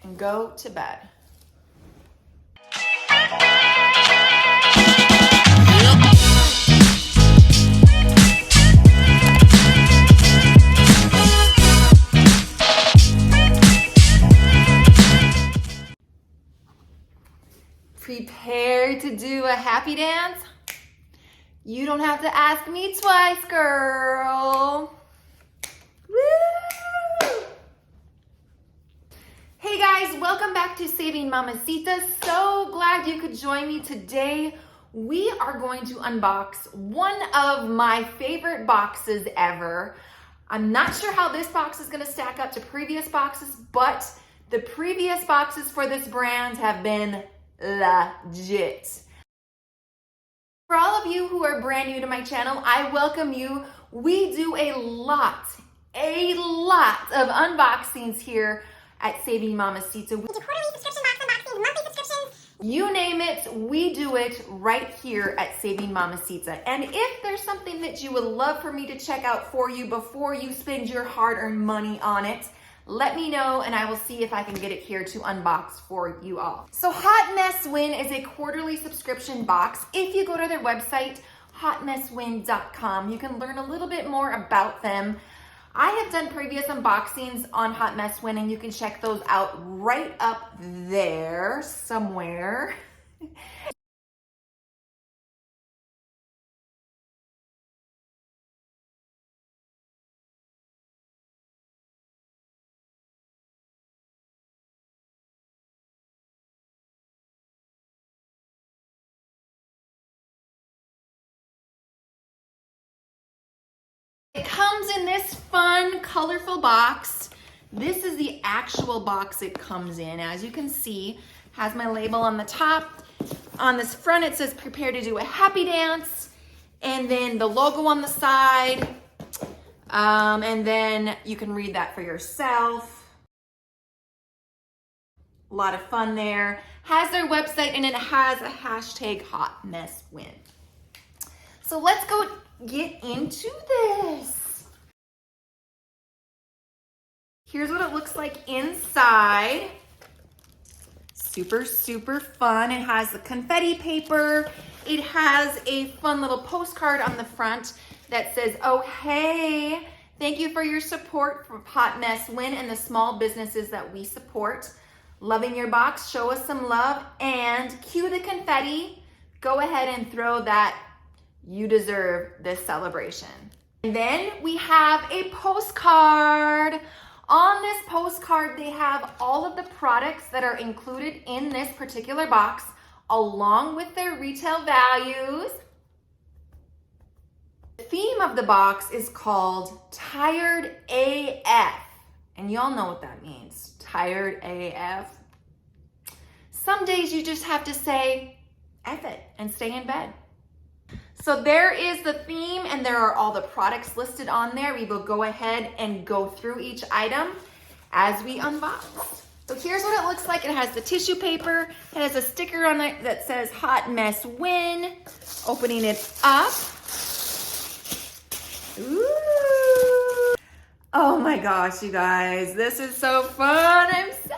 and go to bed. Prepare to do a happy dance? You don't have to ask me twice, girl. Woo! Hey guys, welcome back to Saving Mamasita. So glad you could join me today. We are going to unbox one of my favorite boxes ever. I'm not sure how this box is going to stack up to previous boxes, but the previous boxes for this brand have been legit. For all of you who are brand new to my channel, I welcome you. We do a lot of unboxings here at Saving Mamasita. We do quarterly subscription box unboxings, monthly subscriptions. You name it, we do it right here at Saving Mamasita. And if there's something that you would love for me to check out for you before you spend your hard-earned money on it, let me know and I will see if I can get it here to unbox for you all. So Hot Mess Win is a quarterly subscription box. If you go to their website, hotmesswin.com, you can learn a little bit more about them. I have done previous unboxings on Hot Mess Win and you can check those out right up there somewhere. It comes in this fun, colorful box. This is the actual box it comes in. As you can see, has my label on the top. On this front, it says prepare to do a happy dance. And then the logo on the side. And then you can read that for yourself. A lot of fun there. Has their website and it has a hashtag Hot Mess Win. So let's go get into this. Here's what it looks like inside. Super, super fun. It has the confetti paper. It has a fun little postcard on the front that says, oh, hey, thank you for your support for Hot Mess Win and the small businesses that we support. Loving your box, show us some love, and cue the confetti. Go ahead and throw that. You deserve this celebration. And then we have a postcard. On this postcard, they have all of the products that are included in this particular box, along with their retail values. The theme of the box is called Tired AF. And y'all know what that means, Tired AF. Some days you just have to say, F it, and stay in bed. So there is the theme and there are all the products listed on there. We will go ahead and go through each item as we unbox. So here's what it looks like. It has the tissue paper. It has a sticker on it that says Hot Mess Win. Opening it up. Ooh. Oh my gosh, you guys. This is so fun. I'm so excited.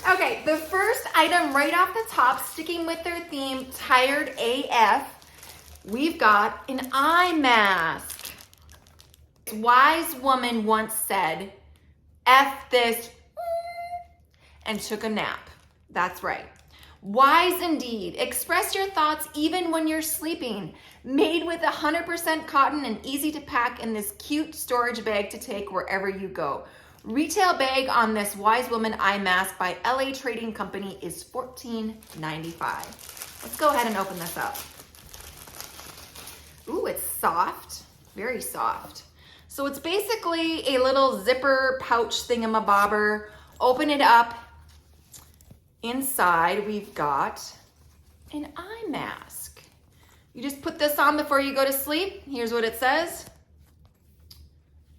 Okay, the first item right off the top, sticking with their theme, Tired AF, we've got an eye mask. A wise woman once said, F this, and took a nap. That's right. Wise indeed. Express your thoughts even when you're sleeping. Made with 100% cotton and easy to pack in this cute storage bag to take wherever you go. Retail bag on this Wise Woman eye mask by LA Trading Company is $14.95. Let's go ahead and open this up. Ooh, it's soft, very soft. So it's basically a little zipper pouch thingamabobber. Open it up. Inside, we've got an eye mask. You just put this on before you go to sleep. Here's what it says.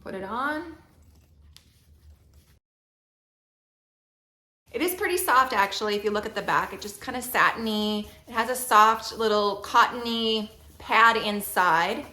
Put it on. It is pretty soft actually, if you look at the back. It's just kind of satiny. It has a soft little cottony pad inside.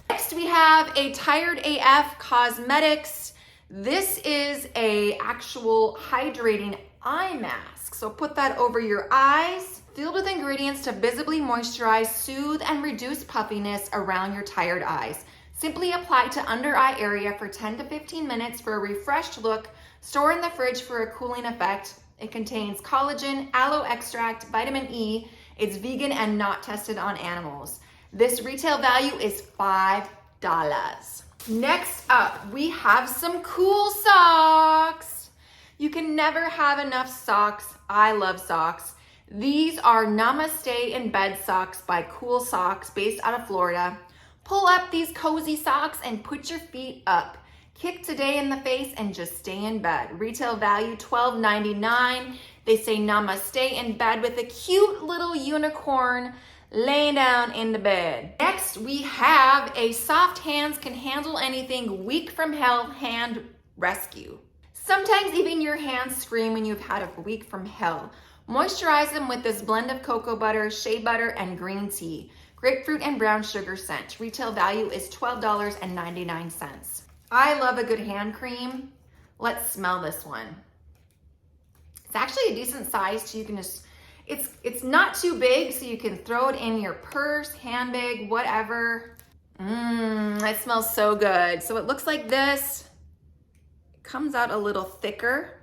Next we have a Tired AF Cosmetics. This is a actual hydrating eye mask. So put that over your eyes, filled with ingredients to visibly moisturize, soothe, and reduce puffiness around your tired eyes. Simply apply to under eye area for 10 to 15 minutes for a refreshed look. Store in the fridge for a cooling effect. It contains collagen, aloe extract, vitamin E. It's vegan and not tested on animals. This retail value is $5. Next up, we have some cool socks. You can never have enough socks. I love socks. These are Namastay in Bed socks by Cool Socks, based out of Florida. Pull up these cozy socks and put your feet up. Kick today in the face and just stay in bed. Retail value $12.99. They say Namaste in bed with a cute little unicorn laying down in the bed. Next, we have a soft hands can handle anything weak from hell hand rescue. Sometimes even your hands scream when you've had a week from hell. Moisturize them with this blend of cocoa butter, shea butter, and green tea. Grapefruit and brown sugar scent. Retail value is $12.99. I love a good hand cream. Let's smell this one. It's actually a decent size, so you can just, it's not too big, so you can throw it in your purse, handbag, whatever. It smells so good. So it looks like this. It comes out a little thicker.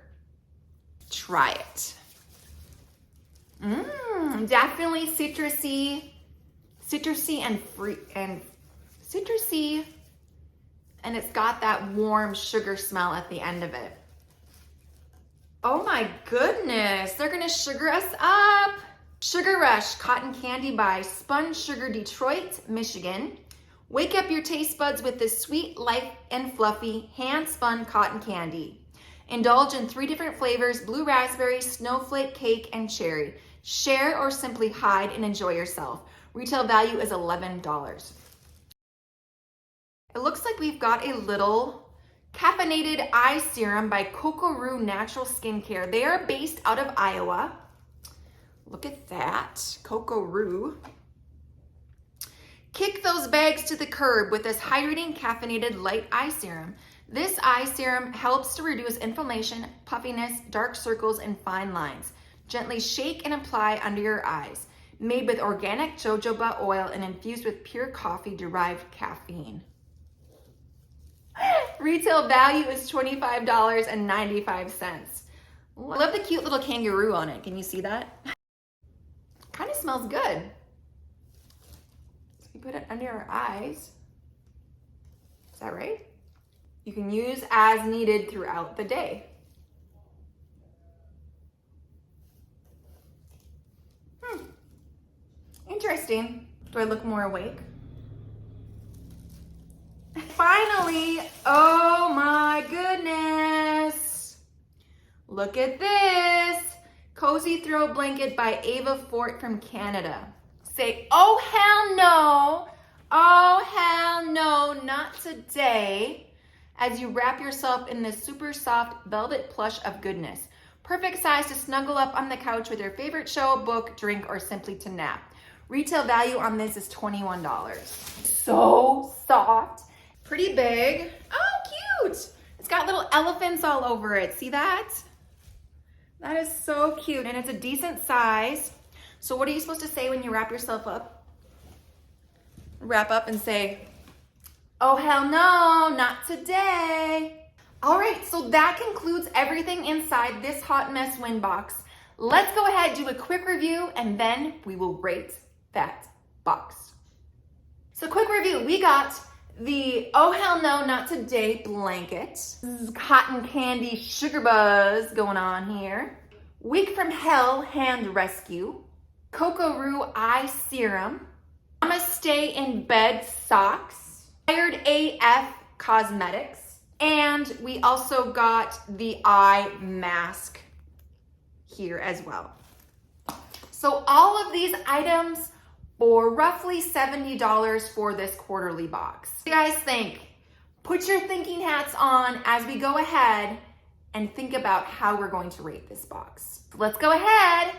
Try it. Definitely citrusy and free and citrusy, and it's got that warm sugar smell at the end of it. Oh my goodness, they're gonna sugar us up. Sugar Rush Cotton Candy by Spun Sugar Detroit, Michigan. Wake up your taste buds with this sweet, light, and fluffy hand-spun cotton candy. Indulge in 3 different flavors: blue raspberry, snowflake cake, and cherry. Share or simply hide and enjoy yourself. Retail value is $11. It looks like we've got a little caffeinated eye serum by CocoRoo Natural Skin. They are based out of Iowa. Look at that, CocoRoo. Kick those bags to the curb with this hydrating caffeinated light eye serum. This eye serum helps to reduce inflammation, puffiness, dark circles, and fine lines. Gently shake and apply under your eyes. Made with organic jojoba oil and infused with pure coffee-derived caffeine. Retail value is $25.95. I love the cute little kangaroo on it. Can you see that? Kind of smells good. So you put it under your eyes. Is that right? You can use as needed throughout the day. Interesting. Do I look more awake? Finally, oh my goodness. Look at this. Cozy Throw Blanket by Avaford from Canada. Say, oh hell no. Oh hell no, not today. As you wrap yourself in this super soft velvet plush of goodness. Perfect size to snuggle up on the couch with your favorite show, book, drink, or simply to nap. Retail value on this is $21. So soft, pretty big. Oh, cute. It's got little elephants all over it. See that? That is so cute, and it's a decent size. So what are you supposed to say when you wrap yourself up? Wrap up and say, oh hell no, not today. All right, so that concludes everything inside this hot mess win box. Let's go ahead, do a quick review, and then we will rate that box. So quick review, we got the oh hell no, not today blanket. Cotton candy sugar buzz going on here. Week from hell hand rescue. CocoRoo eye serum. Namaste in bed socks. Tired AF cosmetics. And we also got the eye mask here as well. So all of these items for roughly $70 for this quarterly box. What do you guys think? Put your thinking hats on as we go ahead and think about how we're going to rate this box. Let's go ahead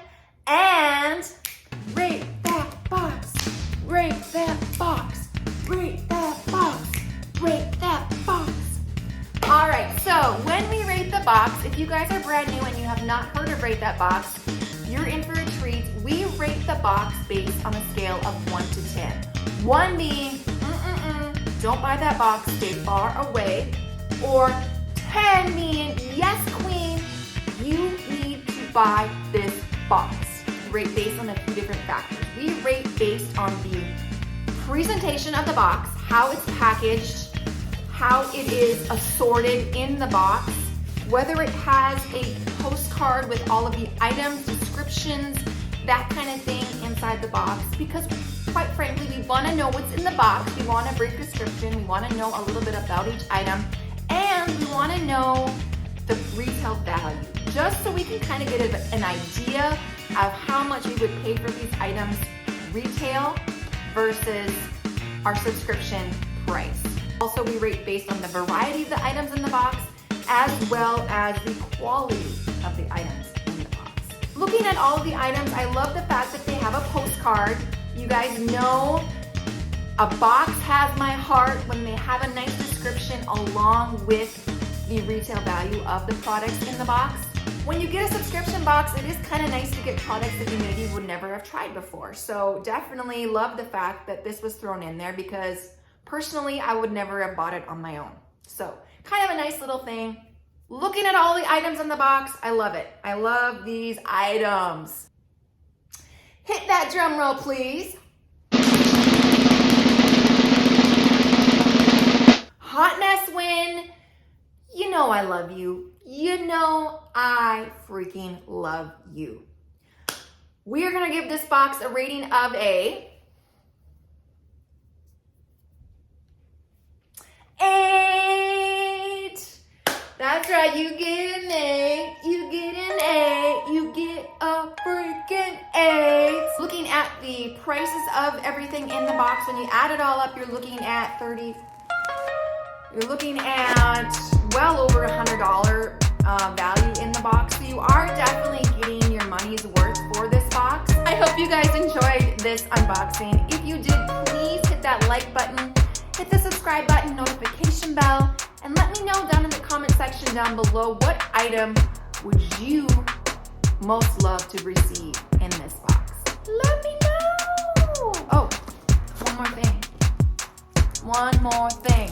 and rate that box, rate that box, rate that box, rate that box. All right, so when we rate rate the box. If you guys are brand new and you have not heard of Rate That Box, you're in for a treat. We rate the box based on a scale of 1 to 10. 1 being, don't buy that box, stay far away. Or 10 being, yes queen, you need to buy this box. We rate based on a few different factors. We rate based on the presentation of the box, how it's packaged, how it is assorted in the box, whether it has a postcard with all of the items, descriptions, that kind of thing inside the box. Because quite frankly, we want to know what's in the box. We want a brief description. We want to know a little bit about each item. And we want to know the retail value, just so we can kind of get an idea of how much we would pay for these items retail versus our subscription price. Also, we rate based on the variety of the items in the box, as well as the quality of the items in the box. Looking at all of the items, I love the fact that they have a postcard. You guys know a box has my heart when they have a nice description along with the retail value of the products in the box. When you get a subscription box, it is kind of nice to get products that you maybe would never have tried before. So definitely love the fact that this was thrown in there, because personally, I would never have bought it on my own. So kind of a nice little thing. Looking at all the items in the box, I love it. I love these items. Hit that drum roll, please. Hot Mess win. You know I love you. You know I freaking love you. We are gonna give this box a rating of a 8. That's right, you get an 8, you get an 8, you get a freaking 8. Looking at the prices of everything in the box, when you add it all up, you're looking at you're looking at well over $100 value in the box. So you are definitely getting your money's worth for this box. I hope you guys enjoyed this unboxing. If you did, please hit that like button, hit the subscribe button, notification bell, and let me know down in the comment section down below, what item would you most love to receive in this box? Let me know. Oh, one more thing.